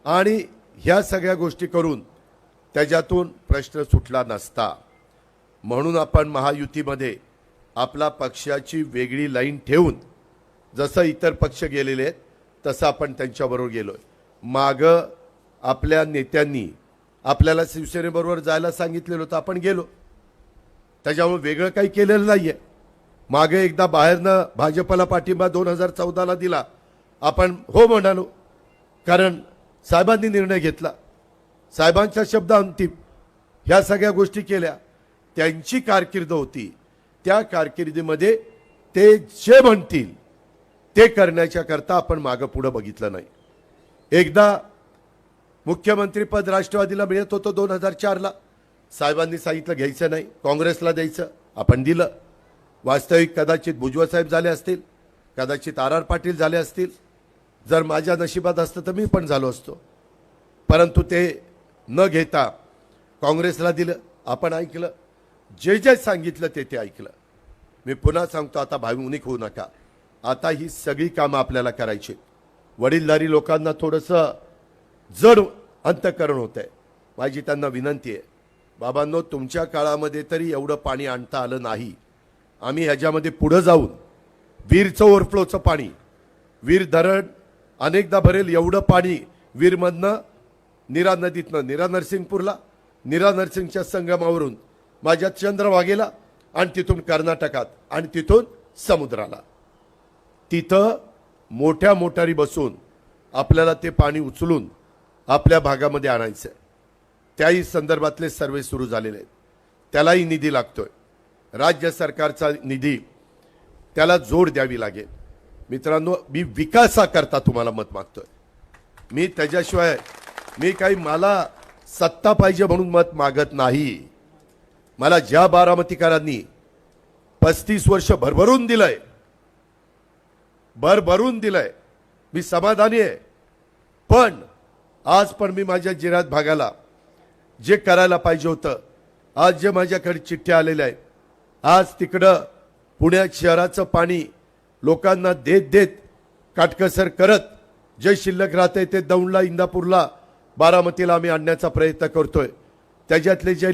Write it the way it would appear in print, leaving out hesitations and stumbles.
आणि ह्या सगळ्या गोष्टी करून त्याच्यातून प्रश्न सुटला नसता। म्हणून आपण महायुतीमध्ये आपला पक्षाची वेगळी लाईन ठेवून जसं इतर पक्ष गेलेले आहेत तसं आपण त्यांच्याबरोबर गेलोय। माग आपल्या नेत्यांनी आपल्याला शिवसेनेबरोबर जायला सांगितलेलं होतं, आपण गेलो, त्याच्यामुळे वेगळं काही केलेलं नाहीये। मागे एकदा बाहेरनं भाजपला पाठिंबा 2014ला दिला, आपण हो म्हणालो, कारण साहेबांनी निर्णय घेतला, साहेबांचा शब्द अंतिम। ह्या सगळ्या गोष्टी केल्या, त्यांची कारकीर्द होती, त्या कारकिर्दीमध्ये ते जे म्हणतील ते करण्याच्या करता आपण मागे पुढे बघितलं नाही। एकदा मुख्यमंत्री पद राष्ट्रवादीला मिळत होतं 2004ला, साहेबांनी सांगितलं घ्यायचं नाही, काँग्रेसला द्यायचं, आपण दिलं। वास्तविक कदाचित भुजबळ साहेब झाले असतील, कदाचित आर पाटील झाले असतील, जर माझ्या नशिबात असतं तर मी पण झालो असतो, परंतु ते न घेता काँग्रेसला दिलं, आपण ऐकलं, जे जे सांगितलं ते ऐकलं। मी पुन्हा सांगतो, आता भावनिक होऊ नका, आता ही सगळी कामं आपल्याला करायची। वडीलधारी लोकांना थोडंसं जड अंतःकरण होतंय, माझी त्यांना विनंती आहे, बाबांनो तुमच्या काळामध्ये तरी एवढं पाणी आणता आलं नाही, आम्ही ह्याच्यामध्ये पुढे जाऊन वीरचं ओव्हरफ्लोचं पाणी, वीर धरण अनेकदा भरेल एवढं पाणी वीरमधनं नीरा नदीतनं नीरा नरसिंगपूरला, नीरा नरसिंगच्या संगमावरून माझ्या चंद्रभागेला आणि तिथून कर्नाटकात आणि तिथून समुद्राला, तिथं मोठ्या मोटारी बसून आपल्याला ते पाणी उचलून आपल्या भागामध्ये आणायचं आहे। त्याही संदर्भातले सर्वे सुरू झालेले आहेत, त्यालाही निधी लागतोय, राज्य सरकारचा निधी, त्याला जोड द्यावी लागेल। मित्रांनो, मी विकासाकरता तुम्हाला मत मागतोय, मी त्याच्याशिवाय मी काही मला सत्ता पाहिजे म्हणून मत मागत नाही। मला ज्या बारामतीकरांनी 35 वर्ष भरभरून दिलंय, भरभरून दिलंय, मी समाधानी आहे। पण आज पण मी माझ्या जिल्ह्यात भागाला जे करायला पाहिजे होतं, आज जे माझ्याकडे चिठ्ठ्या आलेल्या आहेत, आज तिकडं पुण्यात शहराचं पाणी लोकांना देत देत काटकसर करत जे शिल्लक राहते ते दौंडला, इंदापूरला, बारामतीला आम्ही आणण्याचा प्रयत्न करतोय। त्याच्यातले जे